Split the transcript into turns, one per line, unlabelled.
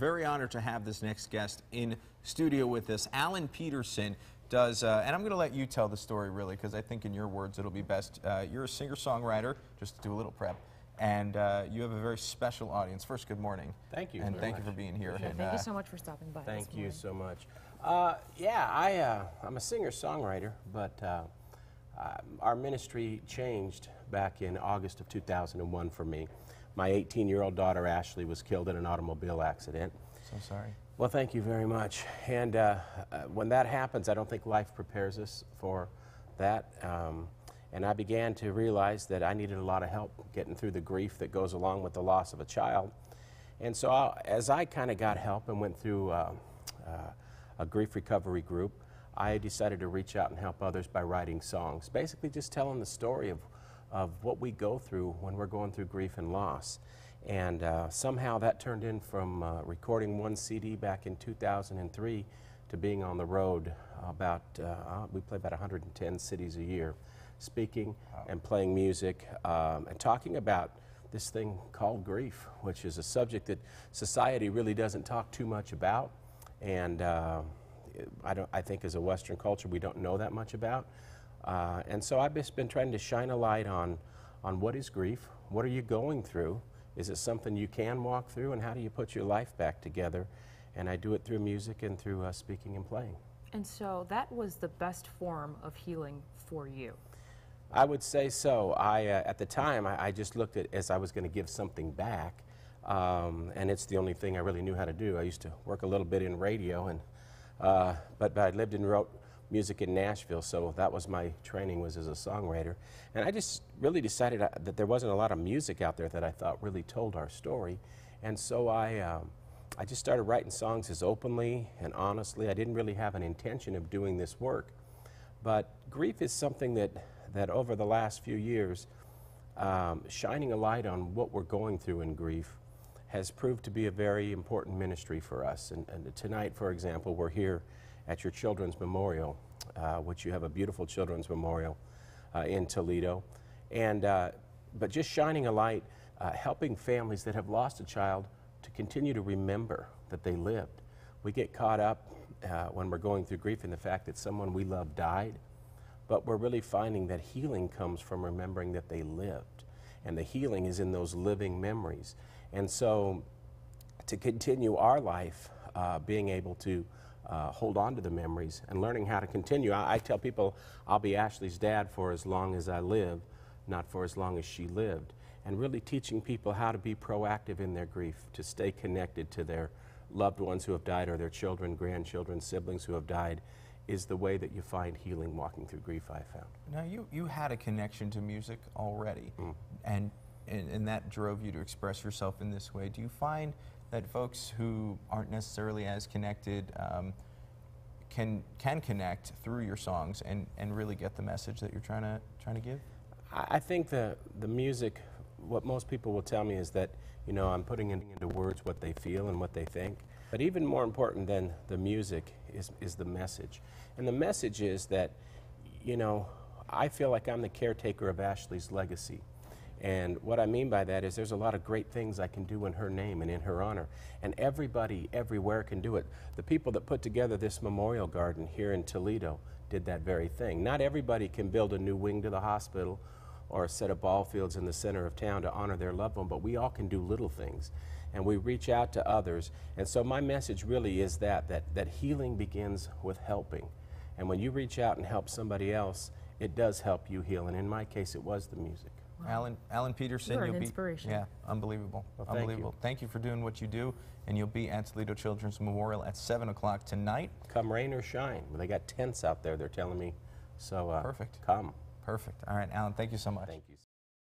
very honored to have this next guest in studio with us. Alan Pedersen does, and I'm going to let you tell the story really, because I think in your words it'll be best. You're a singer-songwriter, just to do a little prep, and you have a very special audience. First, good morning.
Thank you.
And
very
thank
much.
you for being here.
Thank you so much for stopping by.
Thank you so much. Yeah, I'm a singer-songwriter, but our ministry changed back in August of 2001 for me. My 18-year-old daughter, Ashley, was killed in an automobile accident.
So sorry.
Well, thank you very much. And when that happens, I don't think life prepares us for that. And I began to realize that I needed a lot of help getting through the grief that goes along with the loss of a child. And so as I kind of got help and went through a grief recovery group, I decided to reach out and help others by writing songs, basically just telling the story of what we go through when we're going through grief and loss. And somehow that turned in from recording one CD back in 2003 to being on the road we play about 110 cities a year, speaking and playing music and talking about this thing called grief, which is a subject that society really doesn't talk too much about. And I think as a Western culture we don't know that much about. And so I've just been trying to shine a light on what is grief, what are you going through, is it something you can walk through, and how do you put your life back together? And I do it through music and through speaking and playing.
And so that was the best form of healing for you?
I would say so. At the time, I just looked at it as I was going to give something back, and it's the only thing I really knew how to do. I used to work a little bit in radio, and but I lived and wrote music in Nashville, so that was my training, was as a songwriter. And I just really decided that there wasn't a lot of music out there that I thought really told our story. And so I just started writing songs as openly and honestly. I didn't really have an intention of doing this work. But grief is something that over the last few years, shining a light on what we're going through in grief has proved to be a very important ministry for us. And tonight, for example, we're here at your Children's Memorial, which you have a beautiful Children's Memorial in Toledo. And, but just shining a light, helping families that have lost a child to continue to remember that they lived. We get caught up when we're going through grief in the fact that someone we love died, but we're really finding that healing comes from remembering that they lived. And the healing is in those living memories. And so to continue our life, being able to hold on to the memories and learning how to continue. I tell people I'll be Ashley's dad for as long as I live, not for as long as she lived. And really teaching people how to be proactive in their grief, to stay connected to their loved ones who have died, or their children, grandchildren, siblings who have died, is the way that you find healing walking through grief, I found.
Now you had a connection to music already, and that drove you to express yourself in this way. Do you find that folks who aren't necessarily as connected can connect through your songs and really get the message that you're trying to give?
I think the music, what most people will tell me is that, you know, I'm putting into words what they feel and what they think. But even more important than the music is the message. And the message is that, you know, I feel like I'm the caretaker of Ashley's legacy. And what I mean by that is there's a lot of great things I can do in her name and in her honor. And everybody, everywhere can do it. The people that put together this memorial garden here in Toledo did that very thing. Not everybody can build a new wing to the hospital or a set of ball fields in the center of town to honor their loved one, but we all can do little things. And we reach out to others. And so my message really is that healing begins with helping. And when you reach out and help somebody else, it does help you heal. And in my case, it was the music.
Alan Pedersen,
you're an inspiration.
Yeah, unbelievable.
Well,
unbelievable. Thank you for doing what you do, and you'll be at Toledo Children's Memorial at 7 o'clock tonight.
Come rain or shine. They got tents out there, they're telling me. So
Perfect.
Come.
Perfect. All right, Alan, thank you so much.
Thank you.